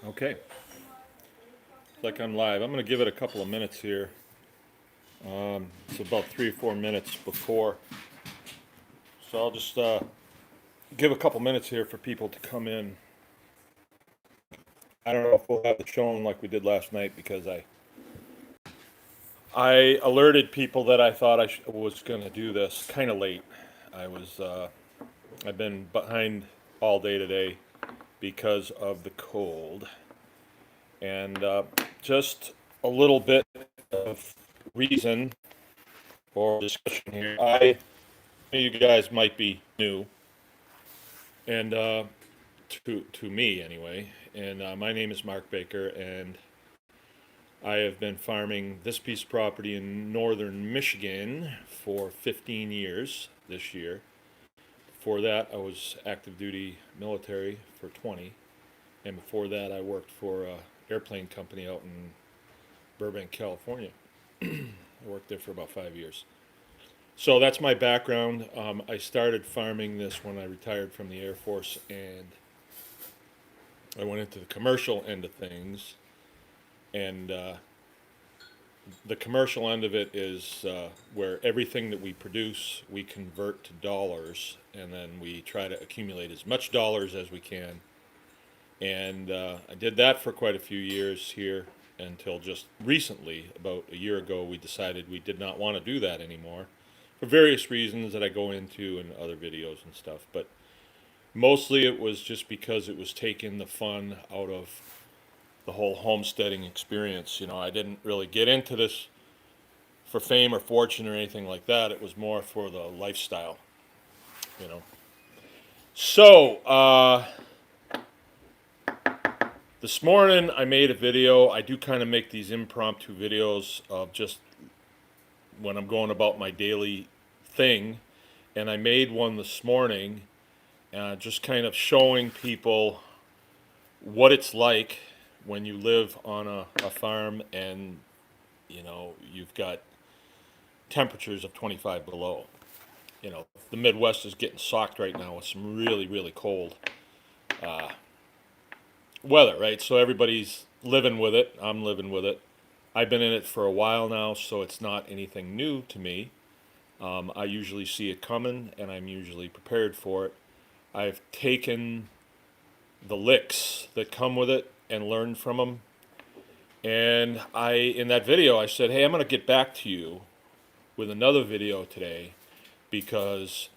Okay, like I'm live. I'm going to give it a couple of minutes here. It's about 3 or 4 minutes before. So I'll just give a couple minutes here for people to come in. I don't know if we'll have it shown like we did last night because I alerted people that I thought was going to do this kind of late. I've been behind all day today because of the cold. And just a little bit of reason or discussion here. You guys might be new, and to me anyway. And my name is Mark Baker, and I have been farming this piece of property in northern Michigan for 15 years this year. Before that, I was active duty military for 20, and before that, I worked for an airplane company out in Burbank, California. I worked there for about 5 years. So that's my background. I started farming this when I retired from the Air Force, and I went into the commercial end of things. And the commercial end of it is where everything that we produce, we convert to dollars, and then we try to accumulate as much dollars as we can. And I did that for quite a few years here until just recently, about a year ago, we decided we did not want to do that anymore for various reasons that I go into in other videos and stuff. But mostly it was just because it was taking the fun out of the whole homesteading experience. You know, I didn't really get into this for fame or fortune or anything like that. It was more for the lifestyle, you know. So, this morning I made a video. I do kind of make these impromptu videos of just when I'm going about my daily thing. And I made one this morning, just kind of showing people what it's like when you live on a farm and, you know, you've got temperatures of 25 below. You know, the Midwest is getting socked right now with some really, really cold weather, right? So everybody's living with it. I'm living with it. I've been in it for a while now, so it's not anything new to me. I usually see it coming, and I'm usually prepared for it. I've taken the licks that come with it and learned from them. And in that video, I said, hey, I'm going to get back to you with another video today because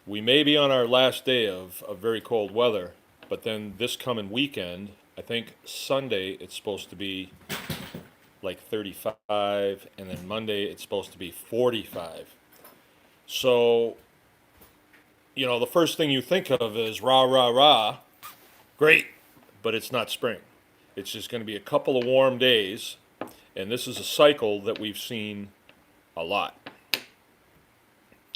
we may be on our last day of very cold weather, but then this coming weekend, I think Sunday, it's supposed to be like 35, and then Monday, it's supposed to be 45. So, you know, the first thing you think of is rah, rah, rah, great, but it's not spring. It's just going to be a couple of warm days, and this is a cycle that we've seen a lot.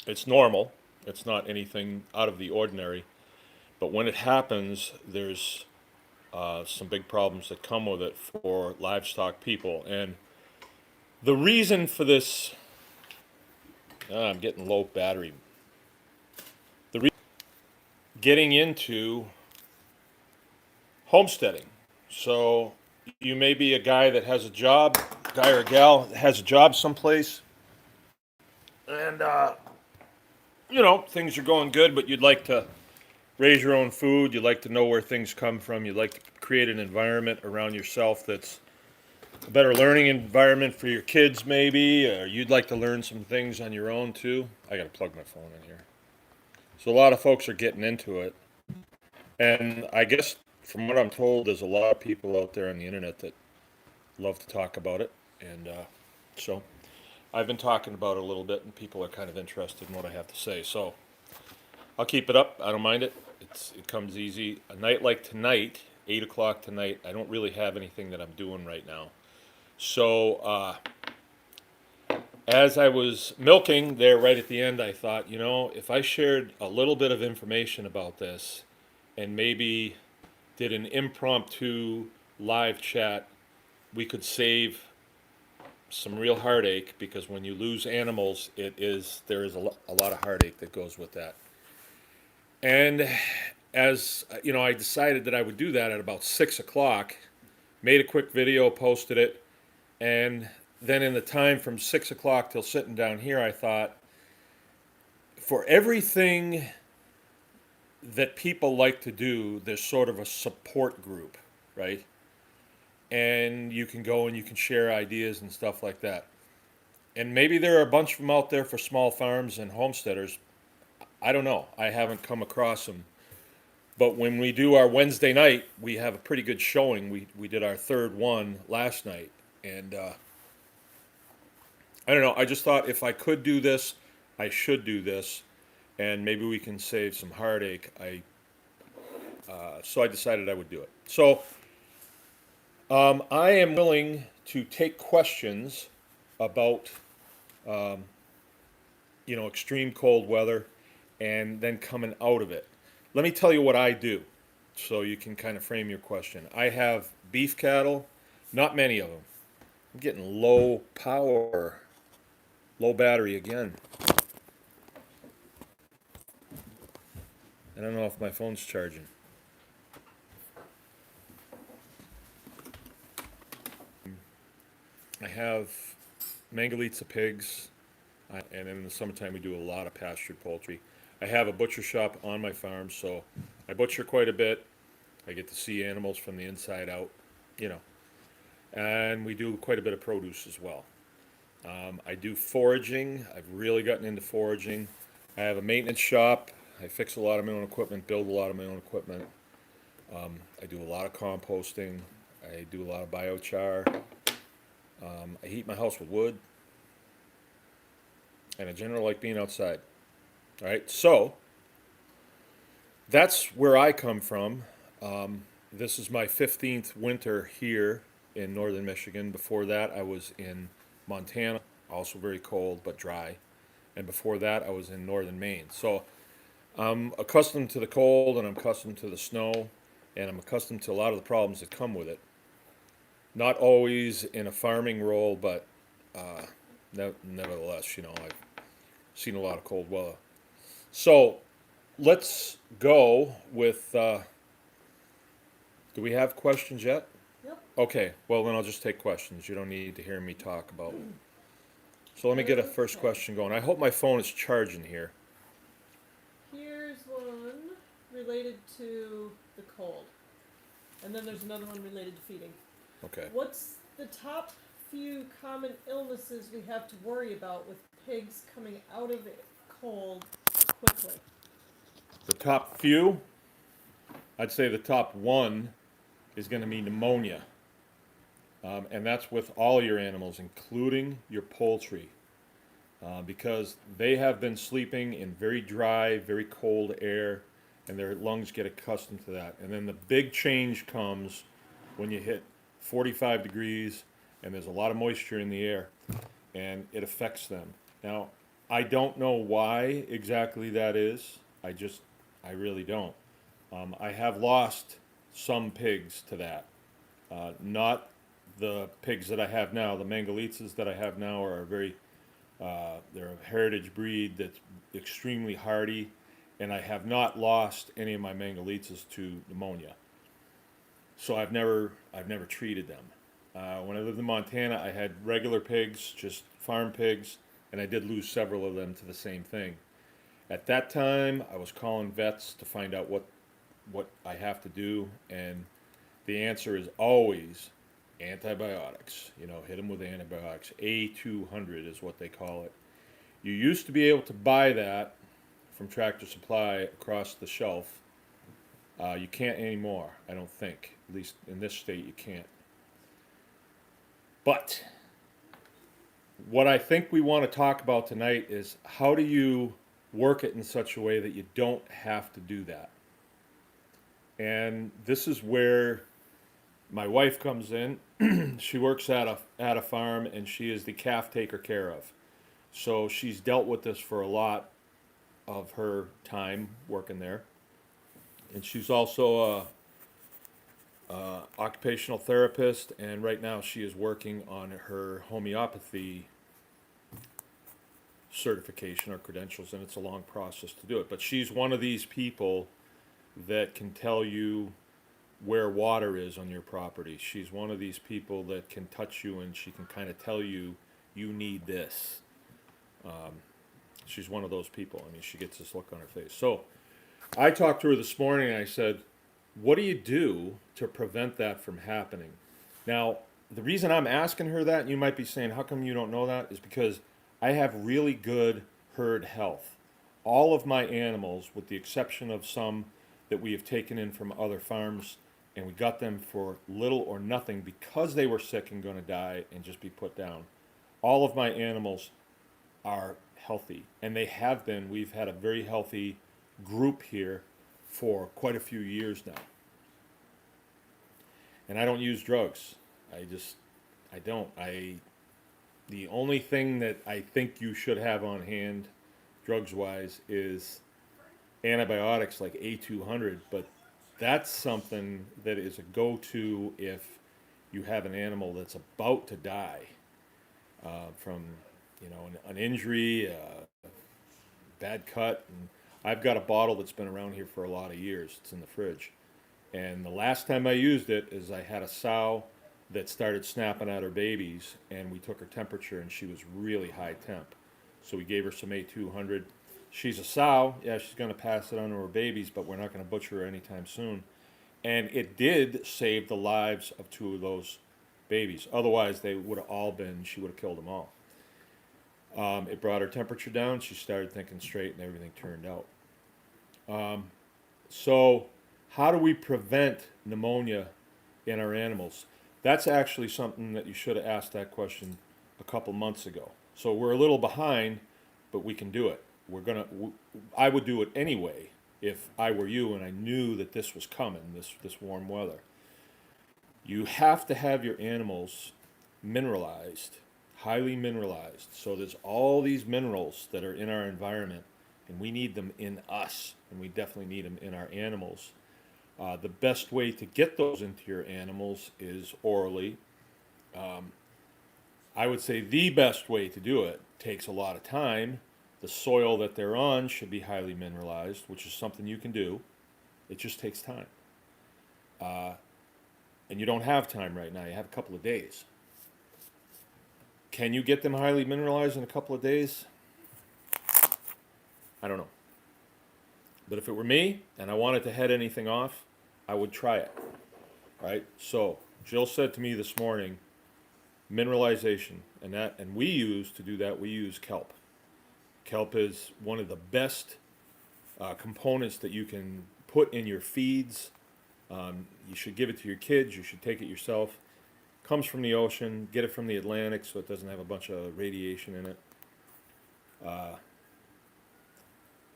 It's normal. It's not anything out of the ordinary. But when it happens, there's some big problems that come with it for livestock people. And the reason for this, I'm getting low battery. Getting into homesteading. So you may be a guy that has a job, guy or a gal that has a job someplace, and you know, things are going good, but you'd like to raise your own food. You'd like to know where things come from. You'd like to create an environment around yourself that's a better learning environment for your kids, maybe, or you'd like to learn some things on your own too. I got to plug my phone in here. So a lot of folks are getting into it, and I guess from what I'm told, there's a lot of people out there on the internet that love to talk about it, and so I've been talking about it a little bit, and people are kind of interested in what I have to say. So I'll keep it up. I don't mind it. It comes easy. A night like tonight, 8 o'clock tonight, I don't really have anything that I'm doing right now. So as I was milking there right at the end, I thought, you know, if I shared a little bit of information about this and maybe did an impromptu live chat, we could save some real heartache, because when you lose animals, there is a lot of heartache that goes with that. And as you know, I decided that I would do that at about 6 o'clock. Made a quick video, posted it, and then in the time from 6 o'clock till sitting down here, I thought, for everything that people like to do, there's sort of a support group, right? And you can go and you can share ideas and stuff like that. And maybe there are a bunch of them out there for small farms and homesteaders. I don't know. I haven't come across them. But when we do our Wednesday night, we have a pretty good showing. We did our third one last night. And I don't know. I just thought if I could do this, I should do this. And maybe we can save some heartache. So I decided I would do it. So I am willing to take questions about extreme cold weather and then coming out of it. Let me tell you what I do so you can kind of frame your question. I have beef cattle, not many of them. I'm getting low power, low battery again. I don't know if my phone's charging. I have mangalitsa pigs, and in the summertime we do a lot of pastured poultry. I have a butcher shop on my farm, so I butcher quite a bit. I get to see animals from the inside out, you know, and we do quite a bit of produce as well. I do foraging. I've really gotten into foraging. I have a maintenance shop. I fix a lot of my own equipment, build a lot of my own equipment. I do a lot of composting. I do a lot of biochar. I heat my house with wood. And I generally like being outside. All right, so that's where I come from. This is my 15th winter here in northern Michigan. Before that, I was in Montana, also very cold but dry. And before that, I was in northern Maine. So I'm accustomed to the cold and I'm accustomed to the snow and I'm accustomed to a lot of the problems that come with it. Not always in a farming role, but nevertheless, I've seen a lot of cold weather. So let's go with. Do we have questions yet? Yep. Okay, well, then I'll just take questions. You don't need to hear me talk about. So let me get a first question going. I hope my phone is charging here. Here's one related to the cold. And then there's another one related to feeding. Okay. What's the top few common illnesses we have to worry about with pigs coming out of it cold quickly? The top few, I'd say the top one is going to be pneumonia. And that's with all your animals, including your poultry, because they have been sleeping in very dry, very cold air, and their lungs get accustomed to that. And then the big change comes when you hit 45 degrees and there's a lot of moisture in the air, and it affects them. Now, I don't know why exactly that is. I really don't. I have lost some pigs to that. Not the pigs that I have now. The Mangalitsas that I have now are they're a heritage breed that's extremely hardy, and I have not lost any of my Mangalitsas to pneumonia. So I've never treated them. When I lived in Montana, I had regular pigs, just farm pigs, and I did lose several of them to the same thing. At that time, I was calling vets to find out what I have to do, and the answer is always antibiotics. Hit them with antibiotics. A200 is what they call it. You used to be able to buy that from Tractor Supply across the shelf. You can't anymore, I don't think. At least in this state, you can't. But what I think we want to talk about tonight is how do you work it in such a way that you don't have to do that? And this is where my wife comes in. She works at a farm, and she is the calf taker care of. So she's dealt with this for a lot of her time working there, and she's also a occupational therapist. And right now she is working on her homeopathy certification or credentials, and it's a long process to do it. But she's one of these people that can tell you where water is on your property. She's one of these people that can touch you and she can kind of tell you, you need this. She's one of those people. I mean, she gets this look on her face. So I talked to her this morning and I said, what do you do to prevent that from happening? Now, the reason I'm asking her that, and you might be saying, how come you don't know that, is because I have really good herd health. All of my animals, with the exception of some that we have taken in from other farms, and we got them for little or nothing because they were sick and going to die and just be put down. All of my animals are healthy, and they have been. We've had a very healthy group here for quite a few years now. And I don't use drugs. I don't. The only thing that I think you should have on hand, drugs-wise, is antibiotics like A200, but that's something that is a go-to if you have an animal that's about to die from, an injury, bad cut. And I've got a bottle that's been around here for a lot of years. It's in the fridge. And the last time I used it is I had a sow that started snapping at her babies, and we took her temperature, and she was really high temp. So we gave her some A200. She's a sow. Yeah, she's going to pass it on to her babies, but we're not going to butcher her anytime soon. And it did save the lives of 2 of those babies. Otherwise, they would have all been, she would have killed them all. It brought her temperature down. She started thinking straight, and everything turned out. So how do we prevent pneumonia in our animals? That's actually something that you should have asked that question a couple months ago. So we're a little behind, but we can do it. I would do it anyway if I were you and I knew that this was coming, this warm weather. You have to have your animals mineralized, highly mineralized. So there's all these minerals that are in our environment, and we need them in us, and we definitely need them in our animals. The best way to get those into your animals is orally. I would say the best way to do it takes a lot of time. The soil that they're on should be highly mineralized, which is something you can do. It just takes time. And you don't have time right now. You have a couple of days. Can you get them highly mineralized in a couple of days? I don't know. But if it were me and I wanted to head anything off, I would try it. Right? So Jill said to me this morning, mineralization, and we use to do that, we use kelp. Kelp is one of the best components that you can put in your feeds. You should give it to your kids. You should take it yourself. Comes from the ocean. Get it from the Atlantic so it doesn't have a bunch of radiation in it.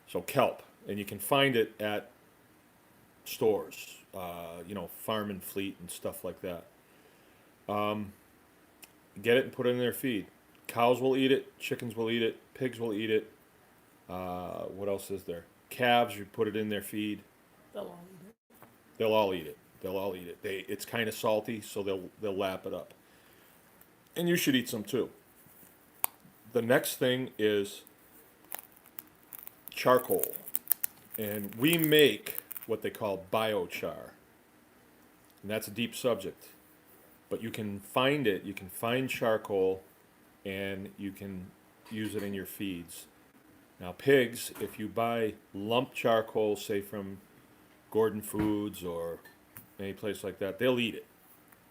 So kelp, and you can find it at stores, Farm and Fleet and stuff like that. Get it and put it in their feed. Cows will eat it, chickens will eat it, pigs will eat it. What else is there? Calves, you put it in their feed. They'll all eat it. They'll all eat it. They'll all eat it. It's kind of salty, so they'll lap it up. And you should eat some too. The next thing is charcoal. And we make what they call biochar. And that's a deep subject. But you can find it. You can find charcoal, and you can use it in your feeds. Now, pigs, if you buy lump charcoal, say from Gordon Foods or any place like that, they'll eat it.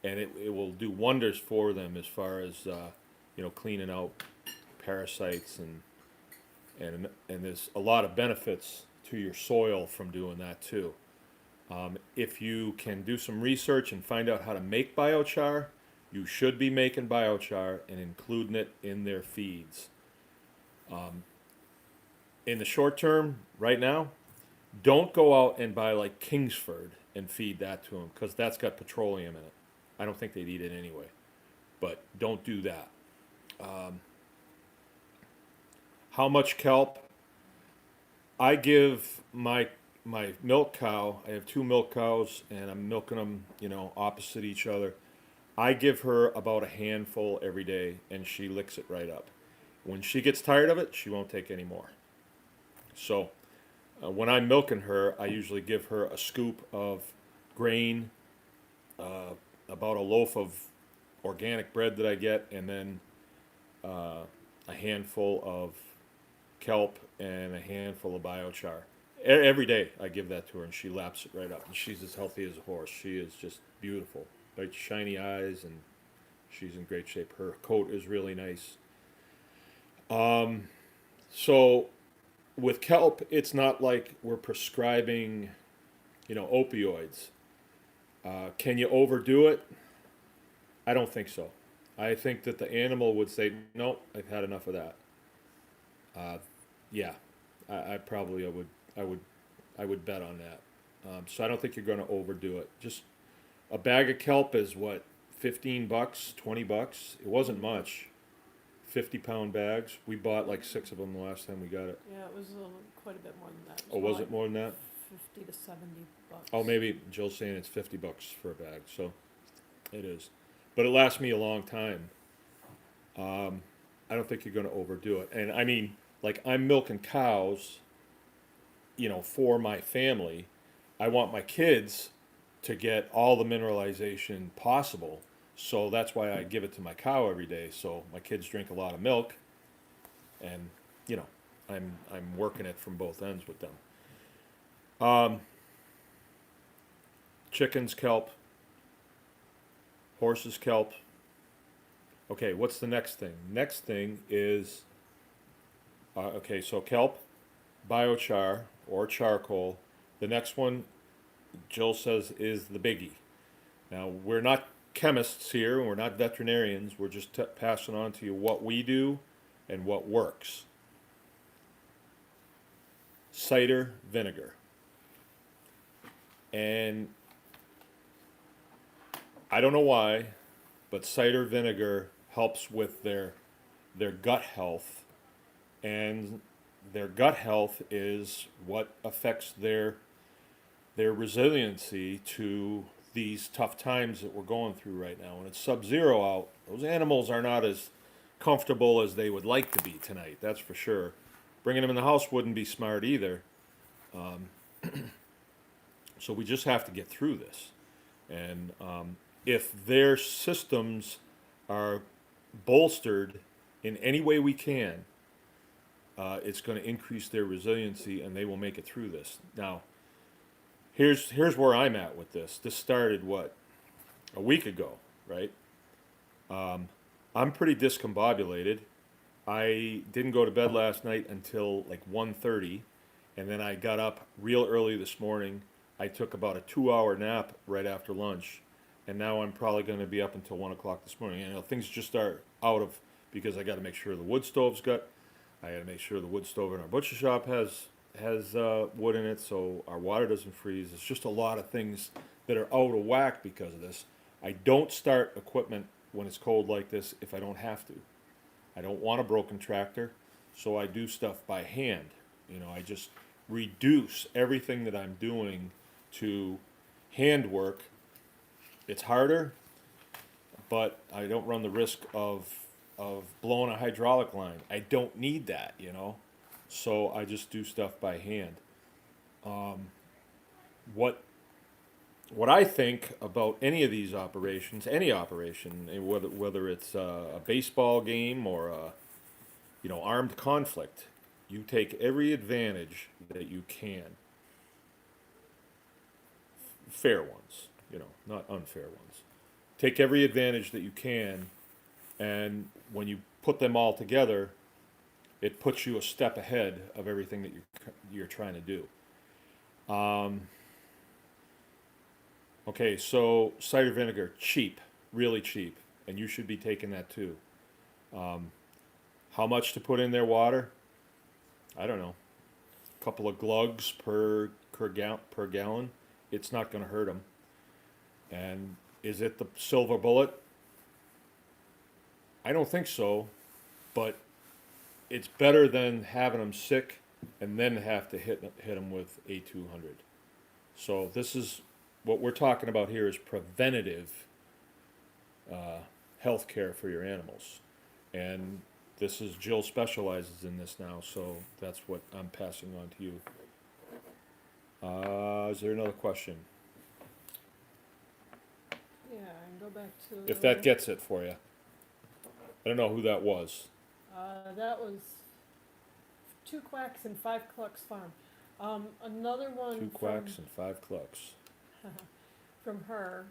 And it will do wonders for them as far as, cleaning out parasites. And there's a lot of benefits to your soil from doing that too. If you can do some research and find out how to make biochar, you should be making biochar and including it in their feeds. In the short term, right now, don't go out and buy like Kingsford and feed that to them because that's got petroleum in it. I don't think they'd eat it anyway, but don't do that. How much kelp? I give my milk cow, I have 2 milk cows, and I'm milking them, opposite each other. I give her about a handful every day, and she licks it right up. When she gets tired of it, she won't take any more. So, When I'm milking her, I usually give her a scoop of grain, about a loaf of organic bread that I get, and then a handful of kelp and a handful of biochar. Every day I give that to her, and she laps it right up. And she's as healthy as a horse. She is just beautiful, right? Shiny eyes, and she's in great shape. Her coat is really nice. So with kelp, it's not like we're prescribing, opioids. Can you overdo it? I don't think so. I think that the animal would say, "No, I've had enough of that." Uh, yeah, I probably I would I would bet on that. So I don't think you're going to overdo it. Just a bag of kelp is what, $15, $20. It wasn't much. 50-pound bags. We bought like 6 of them the last time we got it. Yeah, it was quite a bit more than that. Oh, was it more than that? 50 to 70 bucks. Oh, maybe Jill's saying it's $50 for a bag. So it is, but it lasts me a long time. I don't think you're going to overdo it. And I mean, like I'm milking cows, for my family. I want my kids to get all the mineralization possible. So that's why I give it to my cow every day. So my kids drink a lot of milk, and you know, I'm working it from both ends with them. Chickens kelp, horses kelp. Okay, what's the next thing? Next thing is okay. So kelp, biochar or charcoal. The next one, Jill says, is the biggie. Now, we're not chemists here, and we're not veterinarians. We're just passing on to you what we do and what works. Cider vinegar. And I don't know why, but cider vinegar helps with their gut health, and their gut health is what affects their resiliency to these tough times that we're going through right now. When it's sub-zero out, those animals are not as comfortable as they would like to be tonight, that's for sure. Bringing them in the house wouldn't be smart either. So we just have to get through this. And if their systems are bolstered in any way we can, it's going to increase their resiliency, and they will make it through this. Now, here's where I'm at with this. This started a week ago, right? I'm pretty discombobulated. I didn't go to bed last night until like 1:30, and then I got up real early this morning. I took about a 2-hour nap right after lunch, and now I'm probably going to be up until 1 o'clock this morning. Things just are out of, because I got to make sure the wood stove's got. I got to make sure the wood stove in our butcher shop has wood in it, so our water doesn't freeze. It's just a lot of things that are out of whack because of this. I don't start equipment when it's cold like this if I don't have to. I don't want a broken tractor, so I do stuff by hand. I just reduce everything that I'm doing to handwork. It's harder, but I don't run the risk of blowing a hydraulic line. I don't need that, so I just do stuff by hand. What I think about any of these operations, any operation, whether it's a baseball game or armed conflict, you take every advantage that you can. Fair ones, not unfair ones. Take every advantage that you can, and when you put them all together, it puts you a step ahead of everything that you're trying to do. Okay, so cider vinegar, cheap, really cheap, and you should be taking that too. How much to put in their water? I don't know. A couple of glugs per gallon. It's not going to hurt them. And is it the silver bullet? I don't think so, but it's better than having them sick and then have to hit them with A200. So this is what we're talking about here, is preventative health care for your animals. And Jill specializes in this now, so that's what I'm passing on to you. Is there another question? Yeah, I can go back to. If that gets it for you. I don't know who that was. That was 2 Quacks and 5 Clucks Farm. Another one 2 quacks and 5 clucks. from her.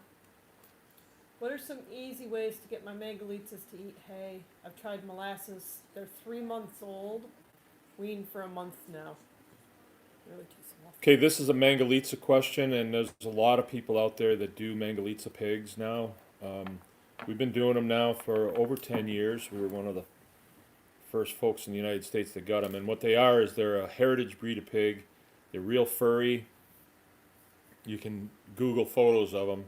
What are some easy ways to get my mangalitas to eat hay? I've tried molasses. They're 3 months old. Weaned for a month now. Really too small. Okay, this is a Mangalitsa question, and there's a lot of people out there that do Mangalitsa pigs now. We've been doing them now for over 10 years. We were one of the first folks in the United States that got them. And what they are is they're a heritage breed of pig. They're real furry. You can Google photos of them.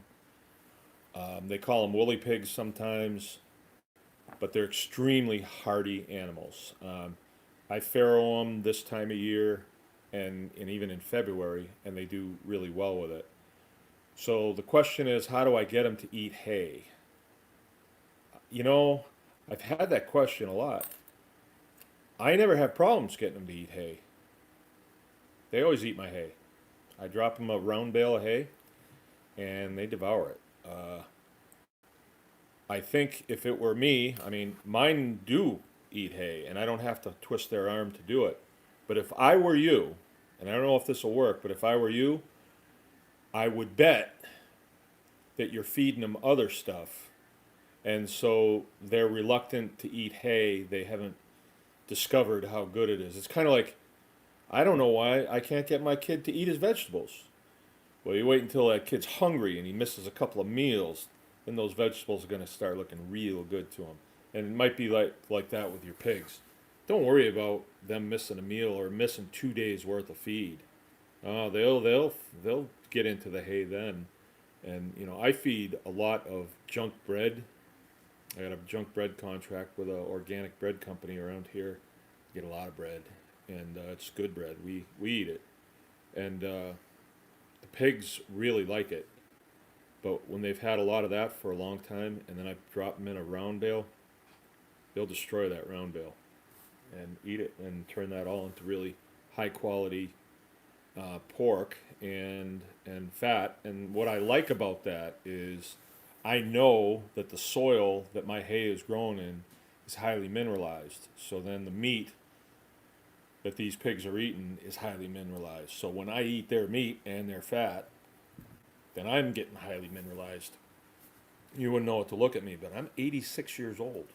They call them woolly pigs sometimes, but they're extremely hardy animals. I farrow them this time of year and even in February, and they do really well with it. So the question is, how do I get them to eat hay? You know, I've had that question a lot. I never have problems getting them to eat hay. They always eat my hay. I drop them a round bale of hay, and they devour it. I think if it were me, I mean, mine do eat hay, and I don't have to twist their arm to do it. But if I were you, and I don't know if this will work, but if I were you, I would bet that you're feeding them other stuff, and so they're reluctant to eat hay. They haven't discovered how good it is. It's kind of like, I don't know why I can't get my kid to eat his vegetables. Well, you wait until that kid's hungry and he misses a couple of meals, then those vegetables are going to start looking real good to him. And it might be like that with your pigs. Don't worry about them missing a meal or missing 2 days worth of feed. They'll get into the hay then. And you know, I feed a lot of junk bread. I got a junk bread contract with an organic bread company around here. Get a lot of bread, and it's good bread. We eat it, and the pigs really like it. But when they've had a lot of that for a long time, and then I drop them in a round bale, they'll destroy that round bale and eat it and turn that all into really high quality pork and fat. And what I like about that is I know that the soil that my hay is grown in is highly mineralized. So then the meat that these pigs are eating is highly mineralized. So when I eat their meat and their fat, then I'm getting highly mineralized. You wouldn't know it to look at me, but I'm 86 years old.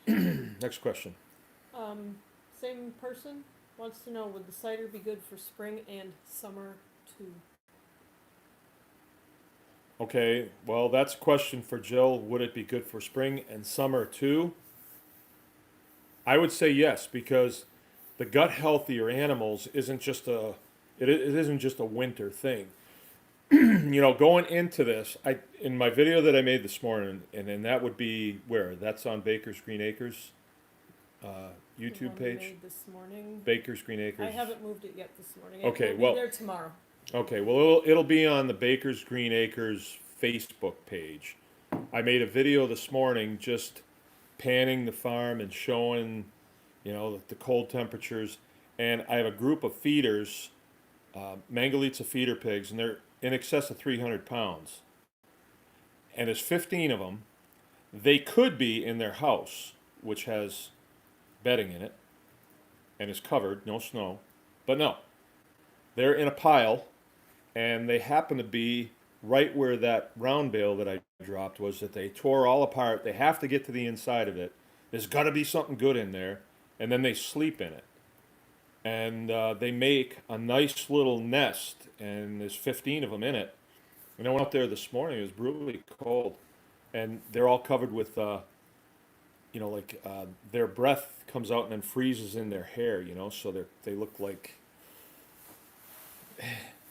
Next question. Same person wants to know, would the cider be good for spring and summer too? Okay, well, that's a question for Jill. Would it be good for spring and summer too? I would say yes, because the gut healthier animals isn't just it isn't just a winter thing. You know, going into this, in my video that I made this morning, and then that would be where that's on Baker's Green Acres The YouTube one we page. made this morning. Baker's Green Acres. I haven't moved it yet this morning. Okay, It will well- be there tomorrow. Okay, well, it'll be on the Baker's Green Acres Facebook page. I made a video this morning just panning the farm and showing, you know, the cold temperatures. And I have a group of feeders, Mangalitsa feeder pigs, and they're in excess of 300 pounds. And there's 15 of them. They could be in their house, which has bedding in it and is covered, no snow. But no, they're in a pile, and they happen to be right where that round bale that I dropped was, that they tore all apart. They have to get to the inside of it. There's got to be something good in there, and then they sleep in it. And they make a nice little nest, and there's 15 of them in it. And I went out there this morning. It was brutally cold, and they're all covered with, you know, like their breath comes out and then freezes in their hair. You know, so they look like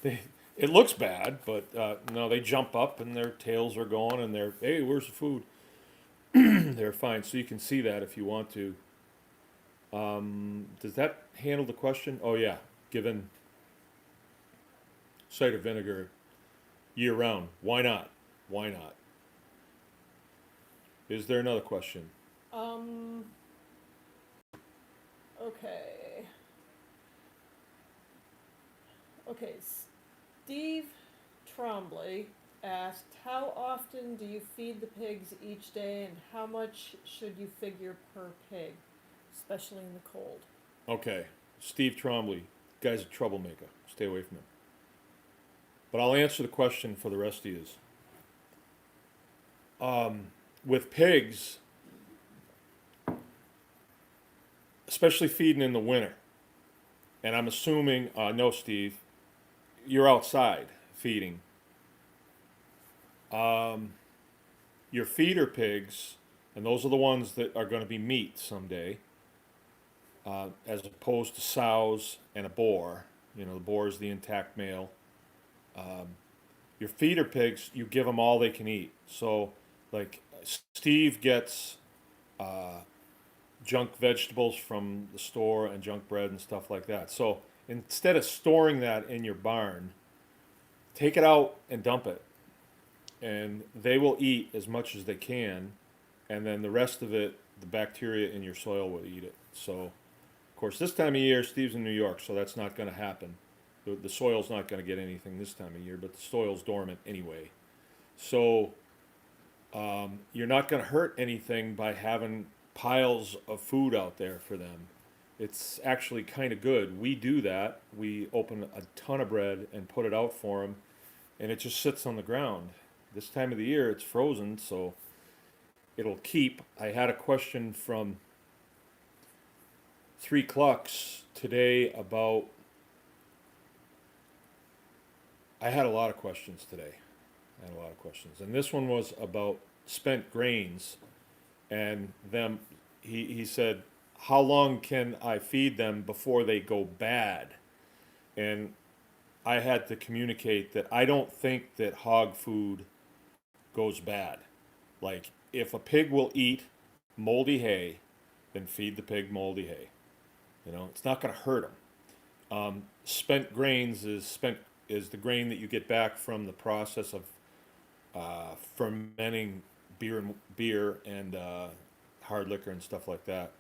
it looks bad, but no, they jump up and their tails are going, and they're, hey, where's the food? They're fine. So you can see that if you want to. Does that handle the question? Oh yeah, given cider vinegar year round. Why not? Why not? Is there another question? Okay. Okay, Steve Trombley asked, how often do you feed the pigs each day and how much should you figure per pig, especially in the cold? Okay, Steve Trombley, guy's a troublemaker. Stay away from him. But I'll answer the question for the rest of you. With pigs, especially feeding in the winter, and I'm assuming, no, Steve, you're outside feeding. Your feeder pigs, and those are the ones that are going to be meat someday, as opposed to sows and a boar. You know, the boar is the intact male. Your feeder pigs, you give them all they can eat. So, like, Steve gets junk vegetables from the store and junk bread and stuff like that. So, instead of storing that in your barn, take it out and dump it. And they will eat as much as they can, and then the rest of it, the bacteria in your soil will eat it. So, of course, this time of year, Steve's in New York, so that's not going to happen. The soil's not going to get anything this time of year, but the soil's dormant anyway. So, you're not going to hurt anything by having piles of food out there for them. It's actually kind of good. We do that. We open a ton of bread and put it out for them, and it just sits on the ground. This time of the year, it's frozen, so it'll keep. I had a question from Three Clucks today about. I had a lot of questions today. And this one was about spent grains and them. He said, how long can I feed them before they go bad? And I had to communicate that I don't think that hog food goes bad. Like, if a pig will eat moldy hay, then feed the pig moldy hay. You know, it's not going to hurt them. Spent grains is the grain that you get back from the process of fermenting beer and hard liquor and stuff like that.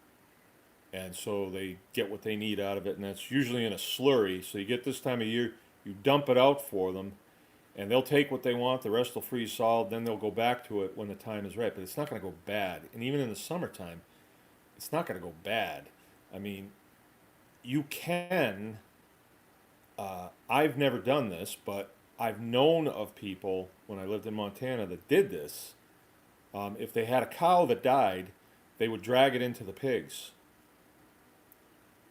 And so they get what they need out of it, and that's usually in a slurry. So you get this time of year, you dump it out for them, and they'll take what they want. The rest will freeze solid. Then they'll go back to it when the time is right. But it's not going to go bad. And even in the summertime, it's not going to go bad. I mean, you can. I've never done this, but I've known of people when I lived in Montana that did this. If they had a cow that died, they would drag it into the pigs,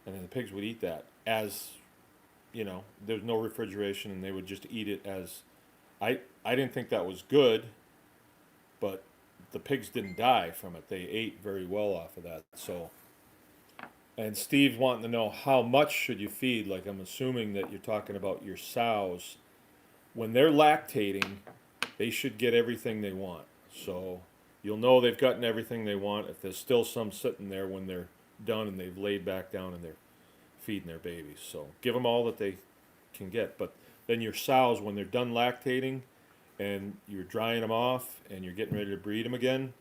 and then the pigs would eat that as, you know, there's no refrigeration, and they would just eat it as. I didn't think that was good, but the pigs didn't die from it. They ate very well off of that. So, and Steve's wanting to know how much should you feed. Like, I'm assuming that you're talking about your sows. When they're lactating, they should get everything they want. So you'll know they've gotten everything they want if there's still some sitting there when they're done and they've laid back down and they're feeding their babies. So give them all that they can get. But then your sows, when they're done lactating and you're drying them off and you're getting ready to breed them again,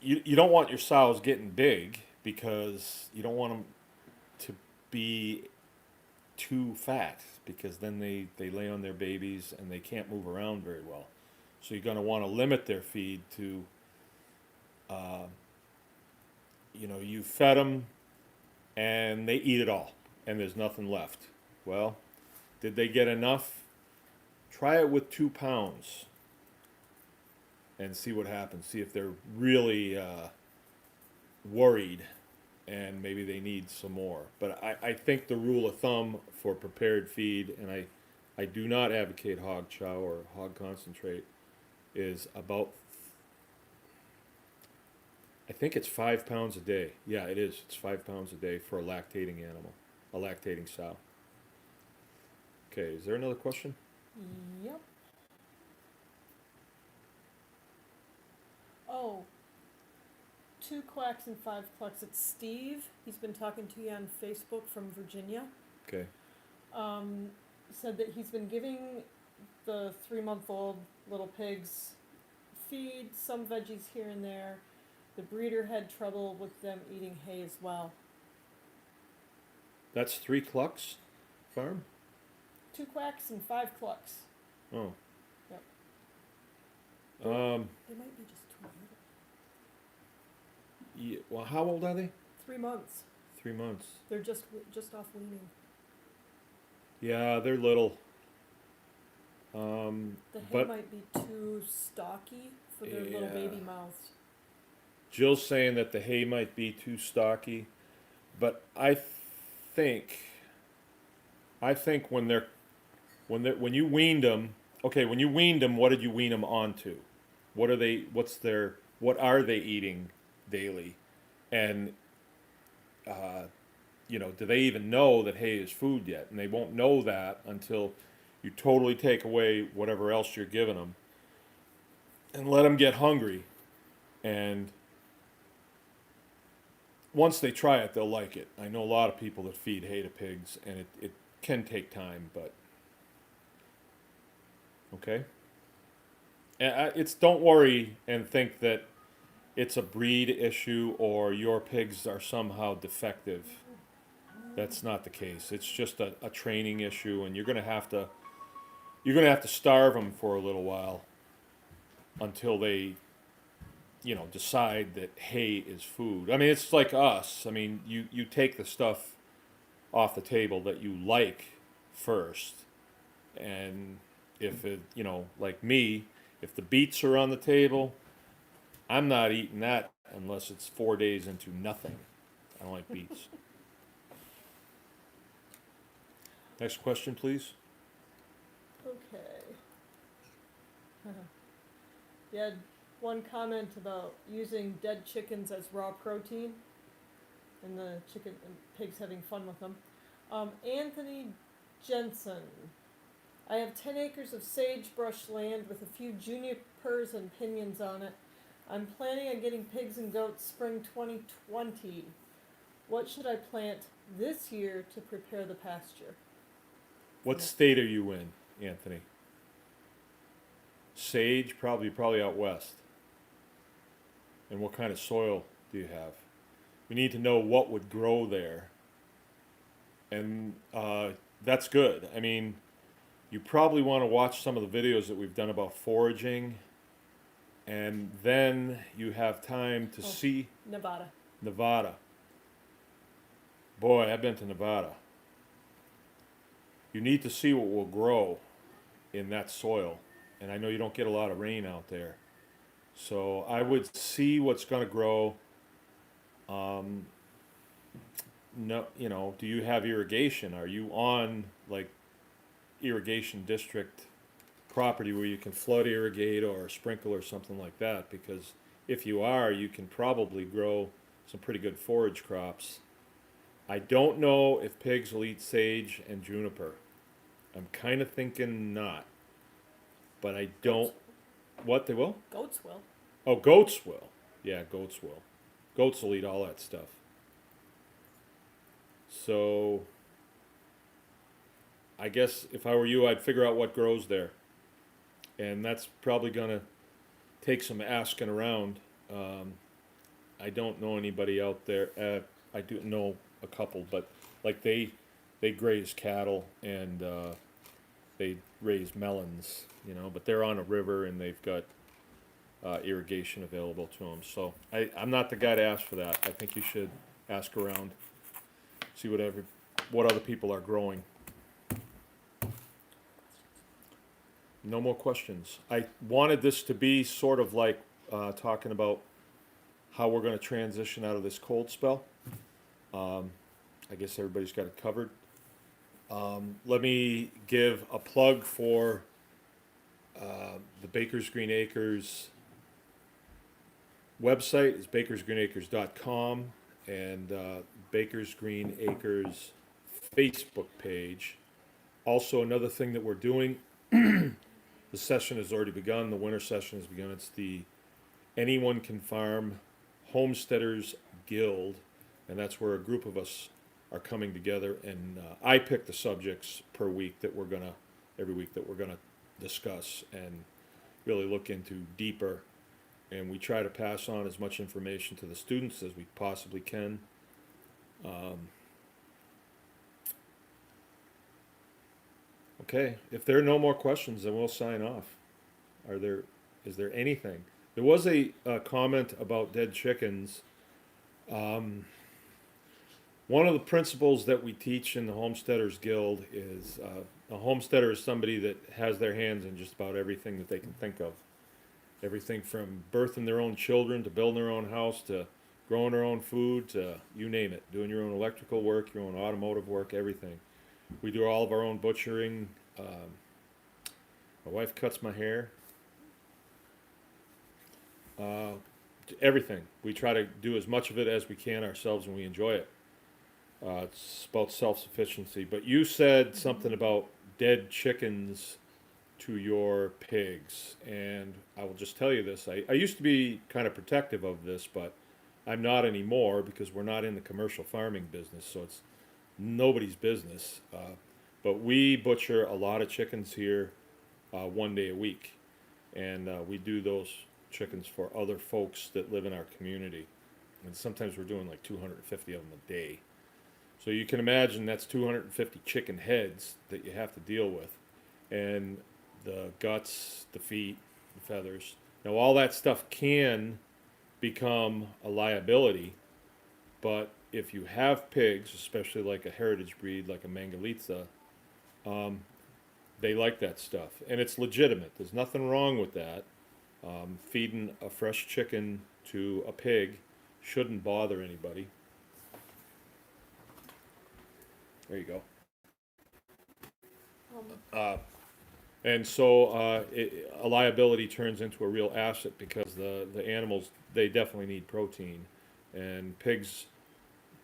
you don't want your sows getting big because you don't want them to be too fat, because then they lay on their babies and they can't move around very well. So you're going to want to limit their feed to, you fed them and they eat it all and there's nothing left. Well, did they get enough? Try it with 2 pounds and see what happens. See if they're really worried and maybe they need some more. But I think the rule of thumb for prepared feed, and I do not advocate hog chow or hog concentrate, is about, I think it's 5 pounds a day. Yeah, it is. It's 5 pounds a day for a lactating animal, a lactating sow. Okay, is there another question? Yep. Oh, 2 quacks and 5 clucks. It's Steve. He's been talking to you on Facebook from Virginia. Okay. Said that he's been giving the 3-month-old little pigs feed, some veggies here and there. The breeder had trouble with them eating hay as well. That's 3 clucks farm? 2 quacks and 5 clucks. Oh. Yep. Um, They might be just too little. yeah, well, how old are they? 3 months. 3 months. They're just off weaning. Yeah, they're little. The hay But might be too stocky for their little Yeah. baby mouths. Jill's saying that the hay might be too stocky, but I think when you weaned them, okay, when you weaned them, what did you wean them onto? What are they eating daily? And do they even know that hay is food yet? And they won't know that until you totally take away whatever else you're giving them and let them get hungry. And once they try it, they'll like it. I know a lot of people that feed hay to pigs, and it can take time, but okay. And don't worry and think that it's a breed issue or your pigs are somehow defective. That's not the case. It's just a training issue, and you're gonna have to starve them for a little while until they decide that hay is food. I mean, it's like us. I mean, you take the stuff off the table that you like first, and if it, like me, if the beets are on the table, I'm not eating that unless it's 4 days into nothing. I don't like beets. Next question, please. Okay. You had one comment about using dead chickens as raw protein, and the pigs having fun with them. Anthony Jensen. I have 10 acres of sagebrush land with a few junipers and pinyons on it. I'm planning on getting pigs and goats spring 2020. What should I plant this year to prepare the pasture? What state are you in, Anthony? Sage, probably out west. And what kind of soil do you have? We need to know what would grow there. And that's good. I mean, you probably want to watch some of the videos that we've done about foraging, and then you have time to see Nevada. Boy, I've been to Nevada. You need to see what will grow in that soil. And I know you don't get a lot of rain out there. So I would see what's going to grow. No, do you have irrigation? Are you on like irrigation district property where you can flood irrigate or sprinkle or something like that? Because if you are, you can probably grow some pretty good forage crops. I don't know if pigs will eat sage and juniper. I'm kind of thinking not. But I don't. What, they will? Goats will. Oh, goats will. Yeah, goats will. Goats will eat all that stuff. So, I guess if I were you, I'd figure out what grows there. And that's probably going to take some asking around. I don't know anybody out there. I do know a couple, but like they graze cattle and they raise melons, but they're on a river and they've got irrigation available to them. So I'm not the guy to ask for that. I think you should ask around, see what other people are growing. No more questions. I wanted this to be sort of like talking about how we're going to transition out of this cold spell. I guess everybody's got it covered. Let me give a plug for the Baker's Green Acres website. It's bakersgreenacres.com, and Baker's Green Acres Facebook page. Also, another thing that we're doing, the session has already begun. The winter session has begun. It's the Anyone Can Farm Homesteaders Guild, and that's where a group of us are coming together, and I pick the subjects every week that we're gonna discuss and really look into deeper, and we try to pass on as much information to the students as we possibly can. Okay, if there are no more questions, then we'll sign off. Is there anything? There was a comment about dead chickens. Um, One of the principles that we teach in the Homesteaders Guild is a homesteader is somebody that has their hands in just about everything that they can think of. Everything from birthing their own children to building their own house to growing their own food to you name it, doing your own electrical work, your own automotive work, everything. We do all of our own butchering. My wife cuts my hair. Uh, Everything. We try to do as much of it as we can ourselves, and we enjoy it. It's about self-sufficiency. But you said something about dead chickens to your pigs, and I will just tell you this. I used to be kind of protective of this, but I'm not anymore because we're not in the commercial farming business, so it's nobody's business. But we butcher a lot of chickens here 1 day a week, and we do those chickens for other folks that live in our community. And sometimes we're doing like 250 of them a day. So you can imagine that's 250 chicken heads that you have to deal with. And the guts, the feet, the feathers. Now, all that stuff can become a liability, but if you have pigs, especially like a heritage breed like a Mangalitsa, um, they like that stuff. And it's legitimate. There's nothing wrong with that. Feeding a fresh chicken to a pig shouldn't bother anybody. There you go. Um, And so a liability turns into a real asset because the animals, they definitely need protein. And pigs,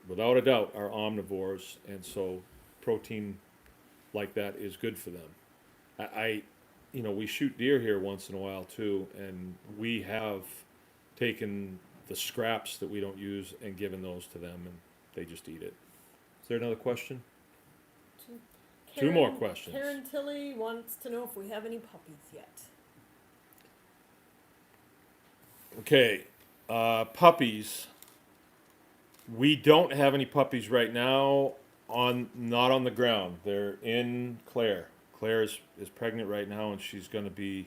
without a doubt, are omnivores. And so protein like that is good for them. I we shoot deer here once in a while too. And we have taken the scraps that we don't use and given those to them. And they just eat it. Is there another question? Two more questions. Karen Tilley wants to know if we have any puppies yet. Okay, puppies. We don't have any puppies right now not on the ground. They're in Claire. Claire is pregnant right now, and she's going to be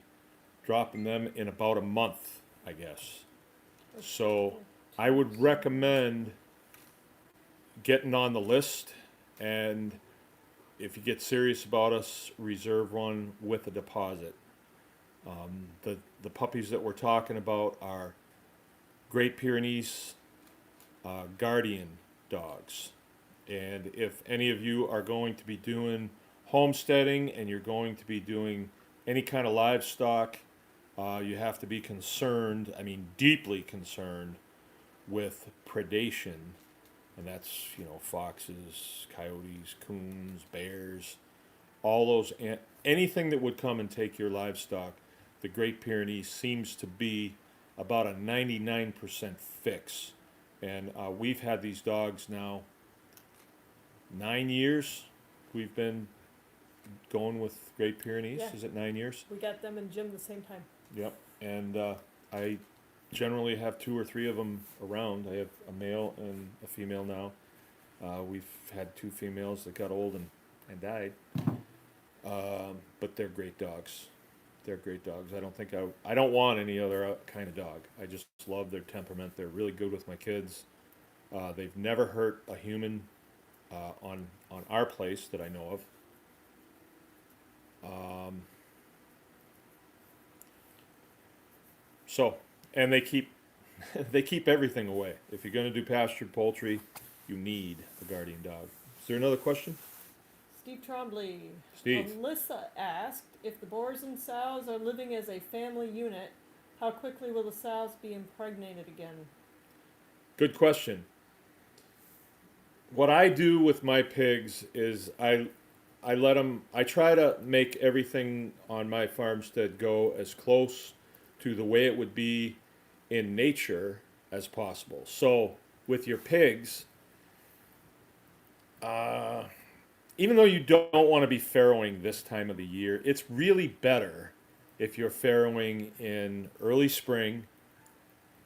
dropping them in about a month, I guess. So I would recommend getting on the list, and if you get serious about us, reserve one with a deposit. The puppies that we're talking about are Great Pyrenees guardian dogs. And if any of you are going to be doing homesteading and you're going to be doing any kind of livestock, you have to be concerned, I mean deeply concerned, with predation. And that's, foxes, coyotes, coons, bears, all those, anything that would come and take your livestock. The Great Pyrenees seems to be about a 99% fix. And we've had these dogs now 9 years. We've been going with Great Pyrenees. Yeah. Is it 9 years? We got them in gym the same time. Yep. And I generally have 2 or 3 of them around. I have a male and a female now. We've had 2 females that got old and died. But they're great dogs. They're great dogs. I don't want any other kind of dog. I just love their temperament. They're really good with my kids. They've never hurt a human on our place that I know of. And they keep they keep everything away. If you're going to do pastured poultry, you need a guardian dog. Is there another question? Steve Trombley. Steve. Alyssa asked, if the boars and sows are living as a family unit, how quickly will the sows be impregnated again? Good question. What I do with my pigs is I let them, I try to make everything on my farmstead go as close to the way it would be in nature as possible. So with your pigs, even though you don't want to be farrowing this time of the year, it's really better if you're farrowing in early spring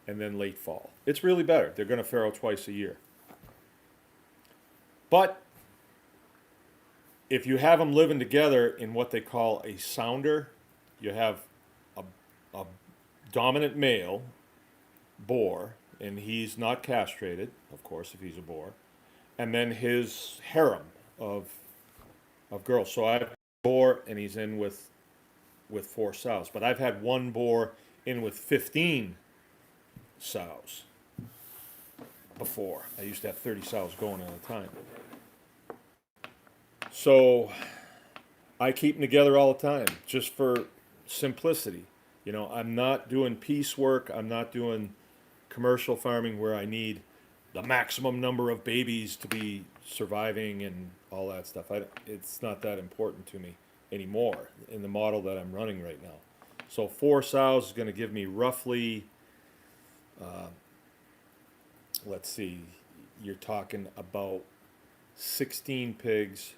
and then late fall. It's really better. They're going to farrow twice a year. But if you have them living together in what they call a sounder, you have a dominant male boar, and he's not castrated, of course, if he's a boar, and then his harem of girls. So I have a boar, and he's in with 4 sows, but I've had one boar in with 15 sows before. I used to have 30 sows going at a time. So I keep them together all the time, just for simplicity. You know, I'm not doing piecework. I'm not doing commercial farming where I need the maximum number of babies to be surviving and all that stuff. It's not that important to me anymore in the model that I'm running right now. So 4 sows is going to give me roughly, let's see, you're talking about 16 pigs,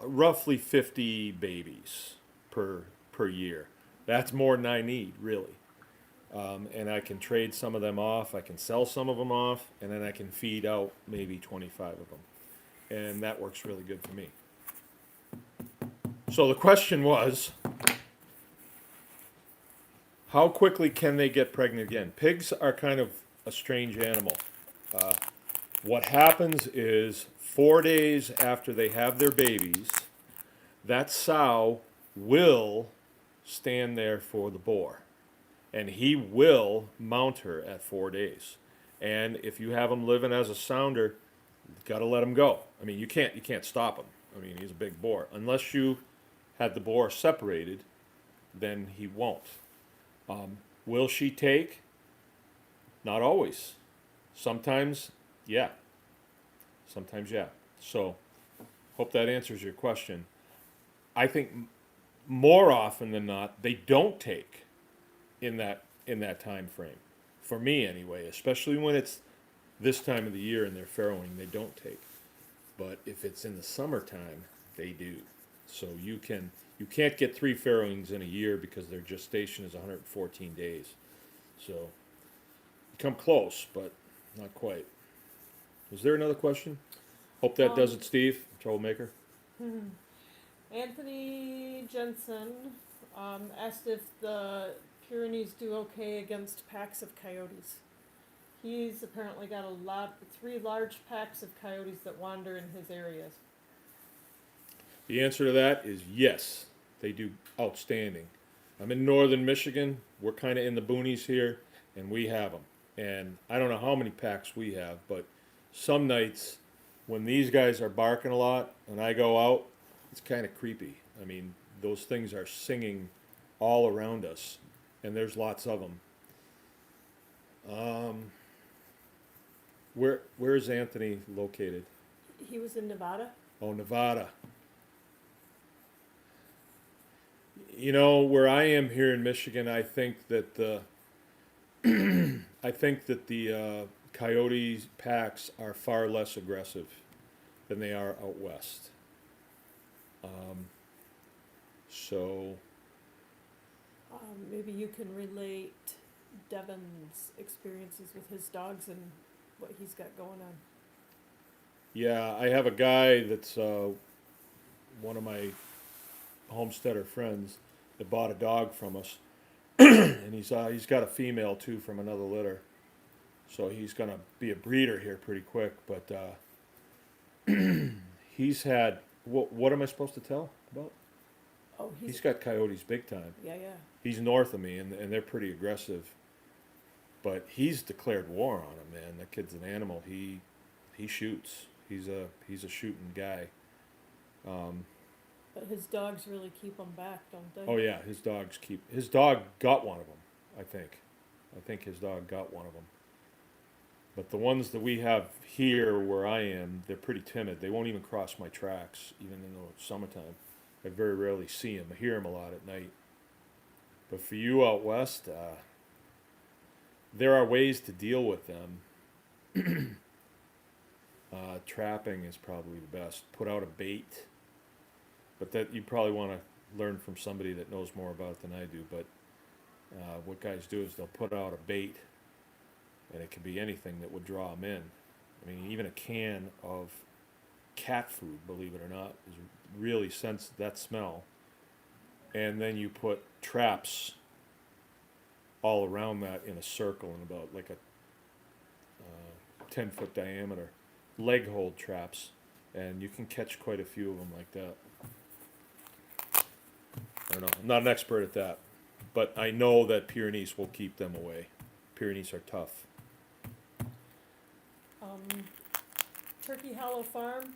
roughly 50 babies per year. That's more than I need, really. And I can trade some of them off. I can sell some of them off, and then I can feed out maybe 25 of them. And that works really good for me. So the question was, how quickly can they get pregnant again? Pigs are kind of a strange animal. What happens is 4 days after they have their babies, that sow will stand there for the boar, and he will mount her at 4 days. And if you have him living as a sounder, you've got to let him go. I mean, you can't stop him. I mean, he's a big boar. Unless you had the boar separated, then he won't. Will she take? Not always. Sometimes, yeah. Sometimes, yeah. So, hope that answers your question. I think more often than not, they don't take in that time frame. For me, anyway, especially when it's this time of the year and they're farrowing, they don't take. But if it's in the summertime, they do. So you can't get 3 farrowings in a year because their gestation is 114 days. So you come close, but not quite. Was there another question? Hope that does it, Steve, troublemaker. Anthony Jensen asked if the Pyrenees do okay against packs of coyotes. He's apparently got 3 large packs of coyotes that wander in his areas. The answer to that is yes, they do outstanding. I'm in northern Michigan. We're kind of in the boonies here, and we have them. And I don't know how many packs we have, but some nights when these guys are barking a lot and I go out, it's kind of creepy. I mean, those things are singing all around us, and there's lots of them. Where is Anthony located? He was in Nevada. Oh, Nevada. You know, where I am here in Michigan, I think that the coyote packs are far less aggressive than they are out west. So Maybe you can relate Devin's experiences with his dogs and what he's got going on. yeah, I have a guy that's one of my homesteader friends that bought a dog from us, and he's got a female too from another litter, so he's gonna be a breeder here pretty quick. But he's had what am I supposed to tell about? Oh, He's got coyotes big time. yeah. He's north of me, and they're pretty aggressive. But he's declared war on them, man. That kid's an animal. He shoots. He's a shooting guy. But his dogs really keep him back, don't they? Oh yeah, his dog got one of them. I think his dog got one of them. But the ones that we have here where I am, they're pretty timid. They won't even cross my tracks, even in the summertime. I very rarely see them. I hear them a lot at night. But for you out west, there are ways to deal with them. Trapping is probably the best. Put out a bait. But that you probably want to learn from somebody that knows more about it than I do. But what guys do is they'll put out a bait, and it can be anything that would draw them in. I mean, even a can of cat food, believe it or not, is really sense that smell. And then you put traps all around that in a circle in about like a 10-foot diameter, leg hold traps, and you can catch quite a few of them like that. I don't know. I'm not an expert at that, but I know that Pyrenees will keep them away. Pyrenees are tough. Turkey Hollow Farm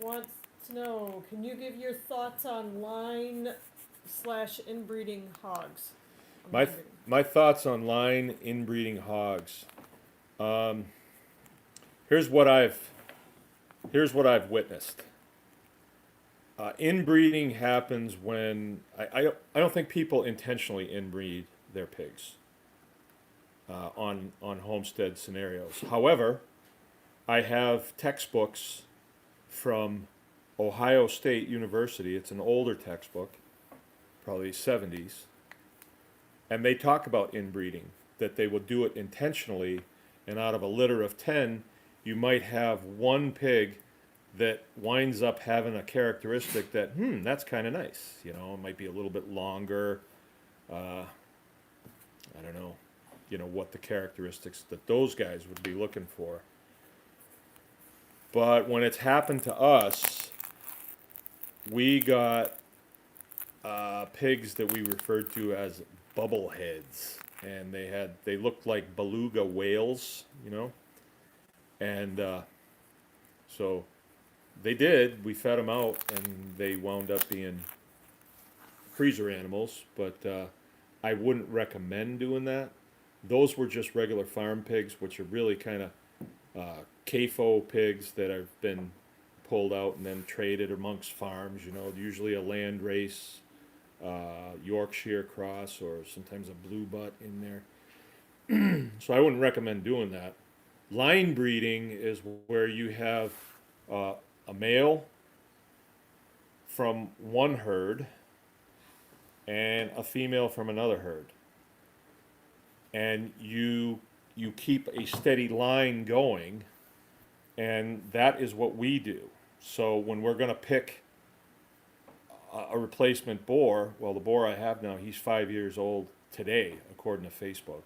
wants to know, can you give your thoughts on line/inbreeding hogs? My thoughts on line inbreeding hogs. Um, here's what I've witnessed. Inbreeding happens when I don't think people intentionally inbreed their pigs on homestead scenarios. However, I have textbooks from Ohio State University. It's an older textbook, probably 70s, and they talk about inbreeding, that they will do it intentionally, and out of a litter of 10, you might have one pig that winds up having a characteristic that, that's kind of nice. You know, it might be a little bit longer. I don't know, what the characteristics that those guys would be looking for. But when it's happened to us, we got pigs that we referred to as bubble heads, and they looked like beluga whales, and so they did. We fed them out, and they wound up being freezer animals. But I wouldn't recommend doing that. Those were just regular farm pigs, which are really kind of CAFO pigs that have been pulled out and then traded amongst farms. Usually a land race, Yorkshire cross, or sometimes a blue butt in there. So I wouldn't recommend doing that. Line breeding is where you have a male from one herd and a female from another herd, and you keep a steady line going, and that is what we do. So when we're going to pick a replacement boar, well, the boar I have now, he's 5 years old today, according to Facebook.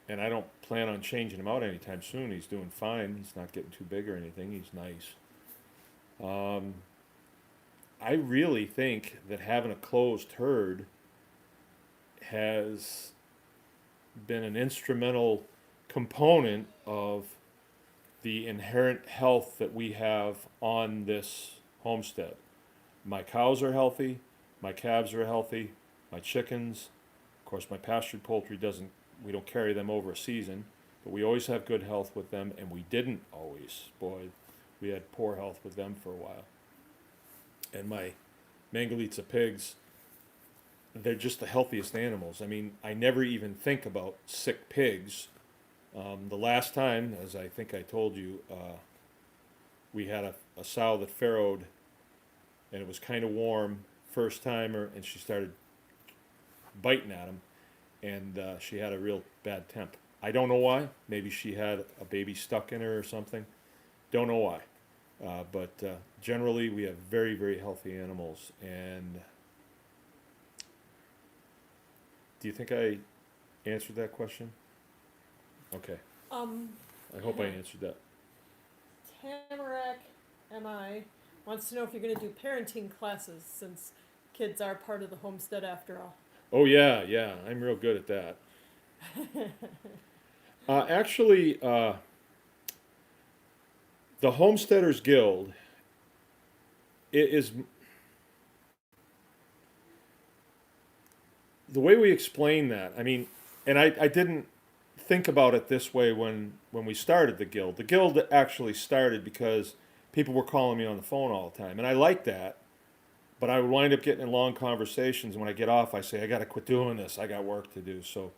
And I don't plan on changing him out anytime soon. He's doing fine. He's not getting too big or anything. He's nice. I really think that having a closed herd has been an instrumental component of the inherent health that we have on this homestead. My cows are healthy, my calves are healthy, my chickens, of course my pastured poultry we don't carry them over a season, but we always have good health with them, and we didn't always. Boy, we had poor health with them for a while. And my Mangalitsa pigs, they're just the healthiest animals. I mean, I never even think about sick pigs. The last time, as I think I told you, we had a sow that farrowed, and it was kind of warm, first timer, and she started biting at him, and she had a real bad temp. I don't know why. Maybe she had a baby stuck in her or something. Don't know why. But generally, we have very, very healthy animals. And do you think I answered that question? Okay. I hope I answered that. Tamarack MI wants to know if you're going to do parenting classes, since kids are part of the homestead after all. Oh, yeah. I'm real good at that. Actually, the Homesteaders Guild is the way we explain that. I mean, and I didn't think about it this way when we started the guild. The guild actually started because people were calling me on the phone all the time, and I liked that. But I would wind up getting in long conversations, and when I get off, I say, I got to quit doing this. I got work to do. So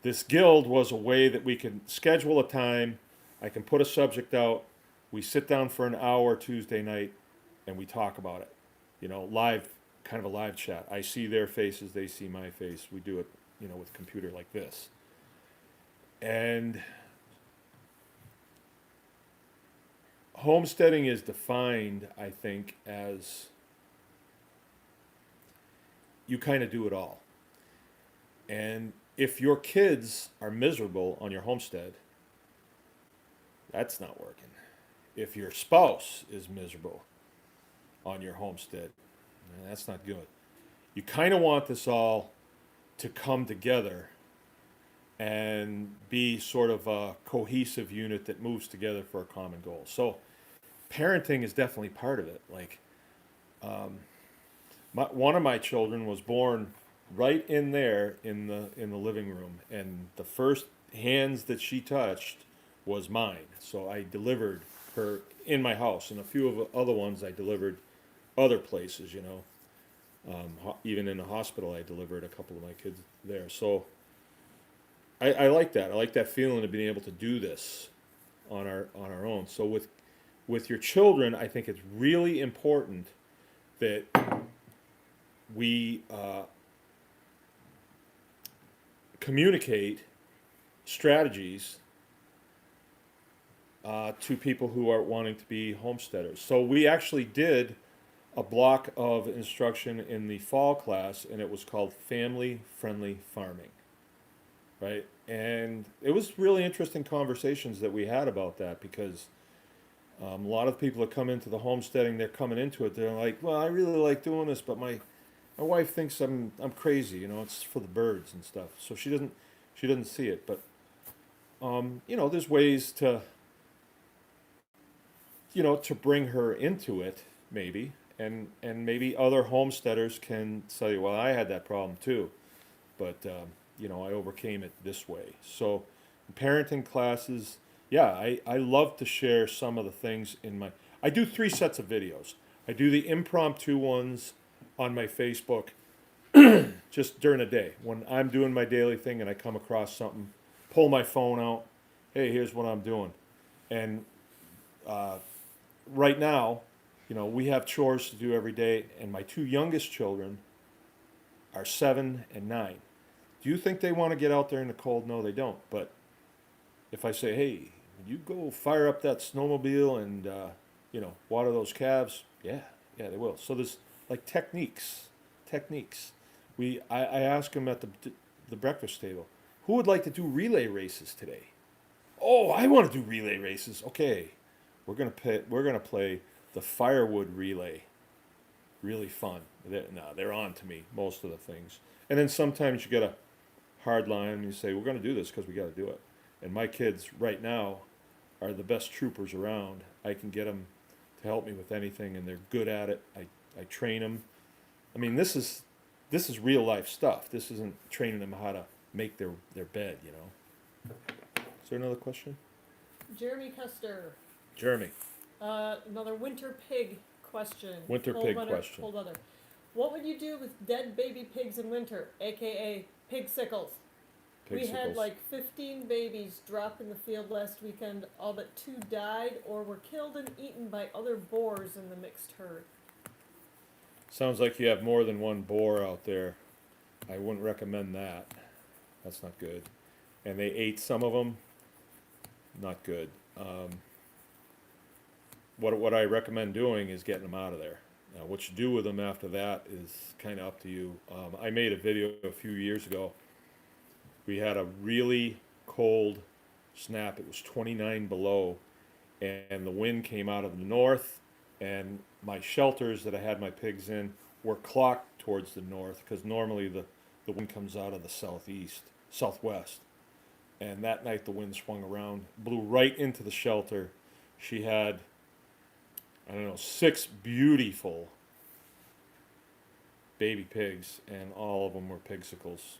this guild was a way that we could schedule a time. I can put a subject out. We sit down for an hour Tuesday night, and we talk about it. Live, kind of a live chat. I see their faces. They see my face. We do it, with a computer like this. And homesteading is defined, I think, as you kind of do it all. And if your kids are miserable on your homestead, that's not working. If your spouse is miserable on your homestead, that's not good. You kind of want this all to come together and be sort of a cohesive unit that moves together for a common goal. So parenting is definitely part of it. Like, one of my children was born right in there in the living room, and the first hands that she touched was mine. So I delivered her in my house, and a few of the other ones I delivered other places. Even in the hospital, I delivered a couple of my kids there. So I like that. I like that feeling of being able to do this on our own. So with your children, I think it's really important that we communicate strategies to people who are wanting to be homesteaders. So we actually did a block of instruction in the fall class, and it was called Family Friendly Farming, right? And it was really interesting conversations that we had about that, because a lot of people that come into the homesteading, they're coming into it, they're like, well, I really like doing this, but my wife thinks I'm crazy, it's for the birds and stuff. So she doesn't see it. But there's ways to bring her into it, maybe, and maybe other homesteaders can say, well, I had that problem too, but I overcame it this way. So parenting classes, yeah, I love to share some of the things I do 3 sets of videos. I do the impromptu ones on my Facebook just during the day when I'm doing my daily thing and I come across something, pull my phone out, hey, here's what I'm doing. And right now, we have chores to do every day, and my 2 youngest children are 7 and 9. Do you think they want to get out there in the cold? No, they don't. But if I say, hey, you go fire up that snowmobile and water those calves, yeah, they will. So there's like techniques. I ask them at the breakfast table, who would like to do relay races today? Oh, I want to do relay races. Okay, we're gonna play the firewood relay. Really fun. They're on to me most of the things. And then sometimes you get a hard line and you say, we're gonna do this because we got to do it. And my kids right now are the best troopers around. I can get them to help me with anything, and they're good at it. I train them. I mean, this is real life stuff. This isn't training them how to make their bed. Is there another question? Jeremy Custer. Jeremy. Another winter pig question. Winter pig question. Cold weather. What would you do with dead baby pigs in winter, aka pig sickles? We had like 15 babies drop in the field last weekend. All but 2 died or were killed and eaten by other boars in the mixed herd. Sounds like you have more than one boar out there. I wouldn't recommend that. That's not good. And they ate some of them. Not good. What I recommend doing is getting them out of there. Now, what you do with them after that is kind of up to you. I made a video a few years ago. We had a really cold snap. It was 29 below, and the wind came out of the north, and my shelters that I had my pigs in were clocked towards the north, because normally the wind comes out of the southwest. And that night the wind swung around, blew right into the shelter. She had, 6 beautiful baby pigs, and all of them were pigsicles.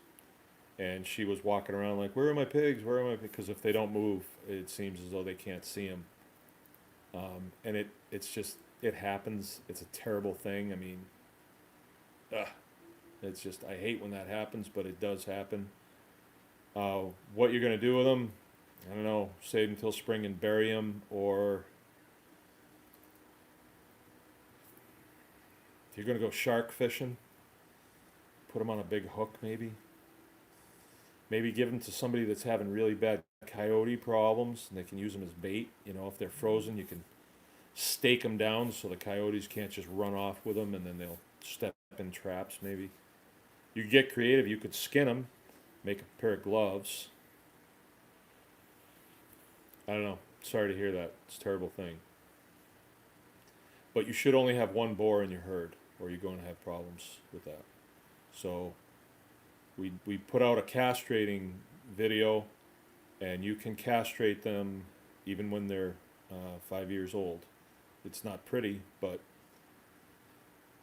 And she was walking around like, where are my pigs? Where are my pigs? Because if they don't move, it seems as though they can't see them. And it happens. It's a terrible thing. I mean, it's just, I hate when that happens, but it does happen. What you're going to do with them, I don't know, save until spring and bury them, or if you're going to go shark fishing, put them on a big hook maybe. maybe give them to somebody that's having really bad coyote problems, and they can use them as bait. You know, if they're frozen, you can stake them down so the coyotes can't just run off with them, and then they'll step in traps. Maybe you could get creative. You could skin them, make a pair of gloves. I don't know. Sorry to hear that. It's a terrible thing. But you should only have one boar in your herd, or you're going to have problems with that. So we put out a castrating video, and you can castrate them even when they're 5 years old. It's not pretty, but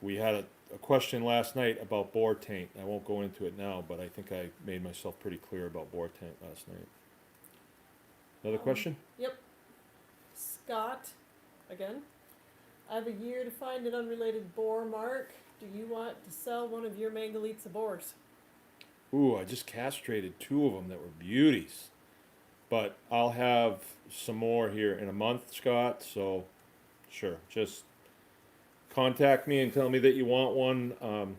we had a question last night about boar taint. I won't go into it now, but I think I made myself pretty clear about boar taint last night. Another question? Yep. Scott, again. I have a year to find an unrelated boar, Mark. Do you want to sell one of your Mangalitsa boars? Ooh, I just castrated 2 of them that were beauties. But I'll have some more here in a month, Scott, so sure. Just contact me and tell me that you want one.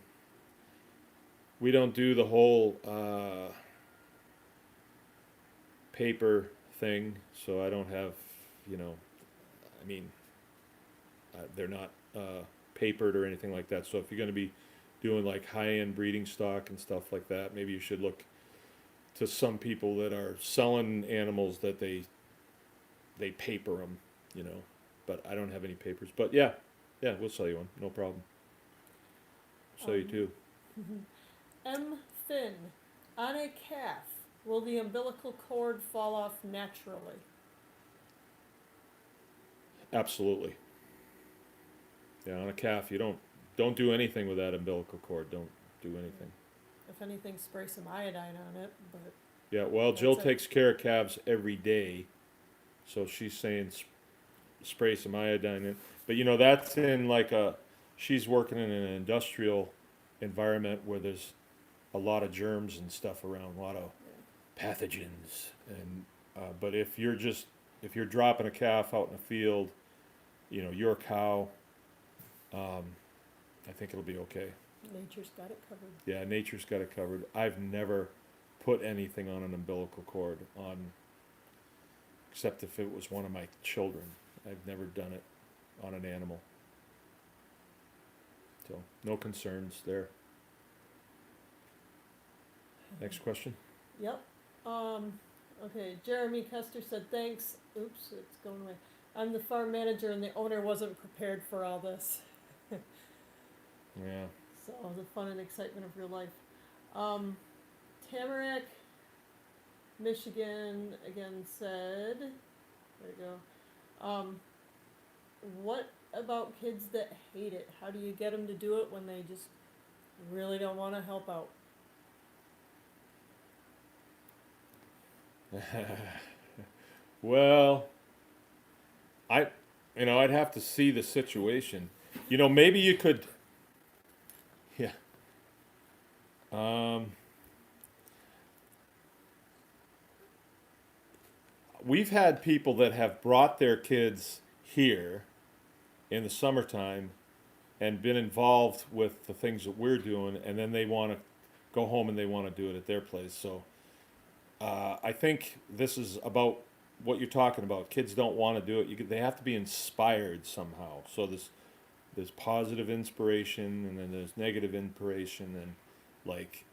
We don't do the whole paper thing, so I don't have, you know, I mean, they're not papered or anything like that. So if you're going to be doing like high-end breeding stock and stuff like that, maybe you should look to some people that are selling animals that they paper them, you know. But I don't have any papers. But yeah, we'll sell you one, no problem. Sell you 2. M. Finn, on a calf, will the umbilical cord fall off naturally? Absolutely. Yeah, on a calf, you don't do anything with that umbilical cord. Don't do anything. If anything, spray some iodine on it, but Yeah, well, That's Jill it. takes care of calves every day, so she's saying spray some iodine in. But you know, that's in like she's working in an industrial environment where there's a lot of germs and stuff around, a lot of pathogens. And but if you're dropping a calf out in the field, you know, your cow, I think it'll be okay. nature's got it covered. Yeah, nature's got it covered. I've never put anything on an umbilical cord except if it was one of my children. I've never done it on an animal. So, no concerns there. Next question. Yep. Okay, Jeremy Custer said thanks. Oops, it's going away. I'm the farm manager and the owner wasn't prepared for all this. Yeah. So the fun and excitement of real life. Tamarack, Michigan again said, there you go. What about kids that hate it? How do you get them to do it when they just really don't want to help out? Well, I'd have to see the situation. You know, maybe you could, yeah. We've had people that have brought their kids here in the summertime and been involved with the things that we're doing, and then they want to go home and they want to do it at their place. So I think this is about what you're talking about. Kids don't want to do it. They have to be inspired somehow. So there's positive inspiration, and then there's negative inspiration, and like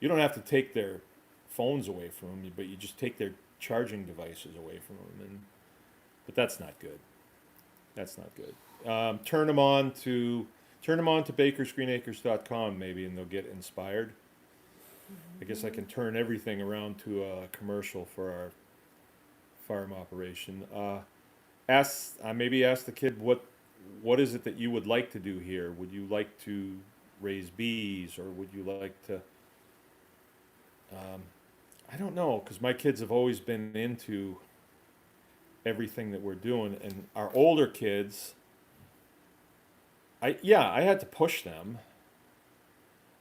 you don't have to take their phones away from them, but you just take their charging devices away from them, but that's not good. That's not good. Turn them on to bakersgreenacres.com maybe, and they'll get inspired. I guess I can turn everything around to a commercial for our farm operation. Maybe ask the kid what is it that you would like to do here? Would you like to raise bees, or would you like to? I don't know, because my kids have always been into everything that we're doing, and our older kids, I had to push them.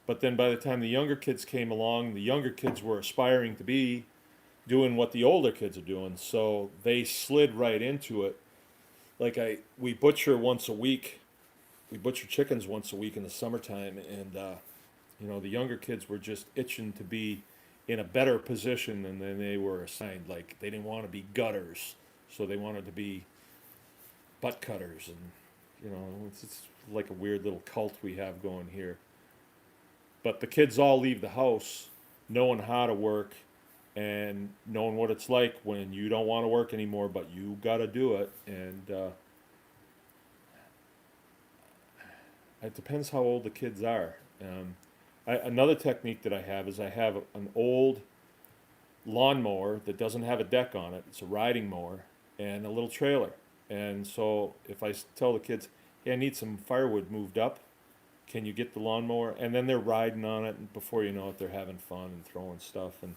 But then by the time the younger kids came along, the younger kids were aspiring to be doing what the older kids are doing, so they slid right into it. Like we butcher once a week. We butcher chickens once a week in the summertime, and the younger kids were just itching to be in a better position than they were assigned. Like they didn't want to be gutters, so they wanted to be butt cutters, and it's like a weird little cult we have going here. But the kids all leave the house knowing how to work and knowing what it's like when you don't want to work anymore, but you got to do it. And it depends how old the kids are. Another technique that I have is I have an old lawnmower that doesn't have a deck on it. It's a riding mower and a little trailer. And so if I tell the kids, hey, I need some firewood moved up, can you get the lawnmower? And then they're riding on it, and before you know it, they're having fun and throwing stuff. And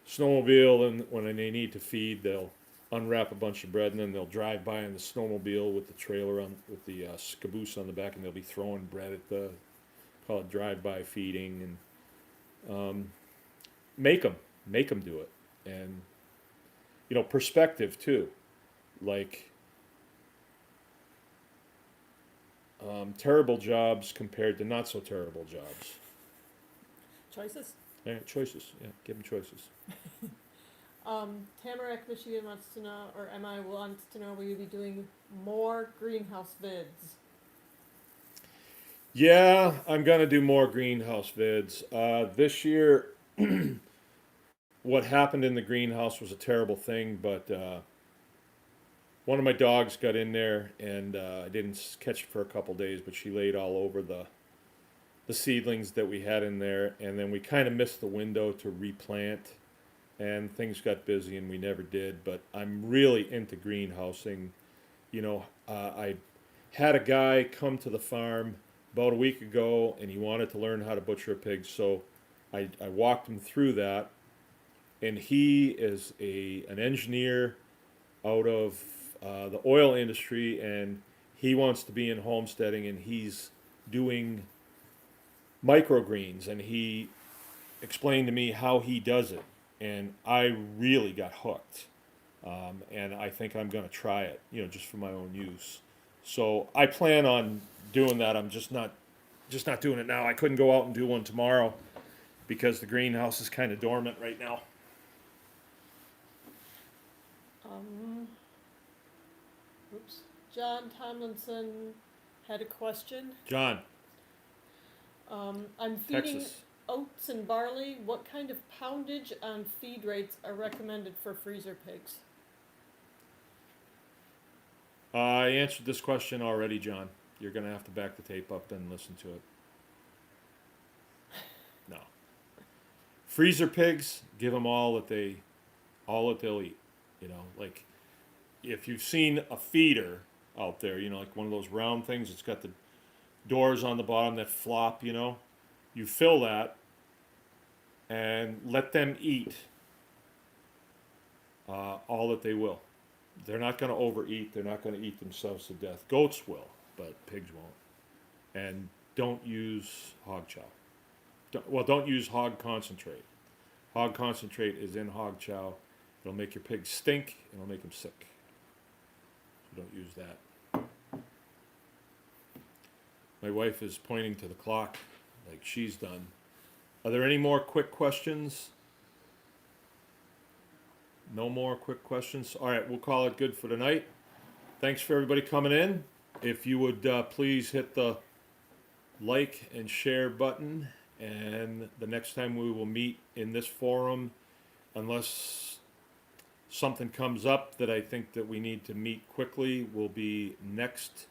snowmobile, and when they need to feed, they'll unwrap a bunch of bread, and then they'll drive by in the snowmobile with the trailer on, with the caboose on the back, and they'll be throwing bread at the, call it drive-by feeding, and make them do it. And perspective too, like terrible jobs compared to not so terrible jobs. Choices. Yeah, choices. Yeah, give them choices. Tamarack, Michigan wants to know, or MI wants to know, will you be doing more greenhouse vids? Yeah, I'm gonna do more greenhouse vids. This year, what happened in the greenhouse was a terrible thing, but one of my dogs got in there, and I didn't catch it for a couple days, but she laid all over the seedlings that we had in there, and then we kind of missed the window to replant, and things got busy, and we never did. But I'm really into greenhousing. I had a guy come to the farm about a week ago, and he wanted to learn how to butcher a pig, so I walked him through that, and he is an engineer out of the oil industry, and he wants to be in homesteading, and he's doing microgreens, and he explained to me how he does it, and I really got hooked, and I think I'm going to try it, just for my own use. So I plan on doing that. I'm just not doing it now. I couldn't go out and do one tomorrow because the greenhouse is kind of dormant right now. Oops. John Tomlinson had a question. John, I'm feeding Texas. oats and barley. What kind of poundage on feed rates are recommended for freezer pigs? I answered this question already, John. You're going to have to back the tape up and listen to it. No. Freezer pigs, give them all that they'll eat. Like if you've seen a feeder out there, like one of those round things, it's got the doors on the bottom that flop, you fill that and let them eat all that they will. They're not going to overeat. They're not going to eat themselves to death. Goats will, but pigs won't. And don't use hog chow. Don't use hog concentrate. Hog concentrate is in hog chow. It'll make your pigs stink. It'll make them sick. So don't use that. My wife is pointing to the clock like she's done. Are there any more quick questions? No more quick questions? All right, we'll call it good for tonight. Thanks for everybody coming in. If you would please hit the like and share button. And the next time we will meet in this forum, unless something comes up that I think that we need to meet quickly, will be next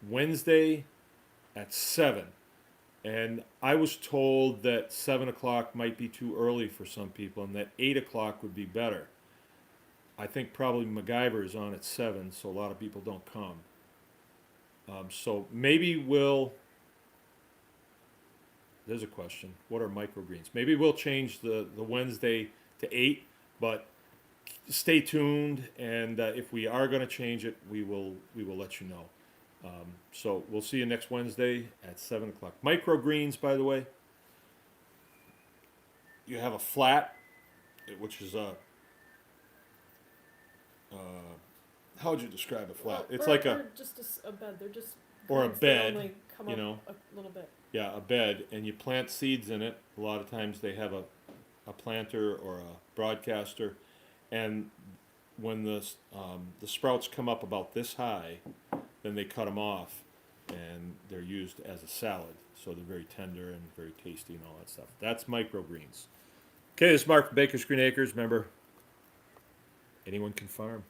Wednesday at 7. And I was told that 7 o'clock might be too early for some people and that 8 o'clock would be better. I think probably MacGyver is on at 7, so a lot of people don't come. So maybe there's a question. What are microgreens? Maybe we'll change the Wednesday to 8, but stay tuned, and if we are going to change it, we will let you know. So we'll see you next Wednesday at 7 o'clock. Microgreens, by the way, you have a flat, which is how would you describe a flat? It's like they're just a bed. They're just or a greens that bed, only come up a little bit. Yeah, a bed, and you plant seeds in it. A lot of times they have a a planter or a broadcaster, and when the sprouts come up about this high, then they cut them off, and they're used as a salad. So they're very tender and very tasty and all that stuff. That's microgreens. Okay, this is Mark from Baker's Green Acres. Remember, anyone can farm.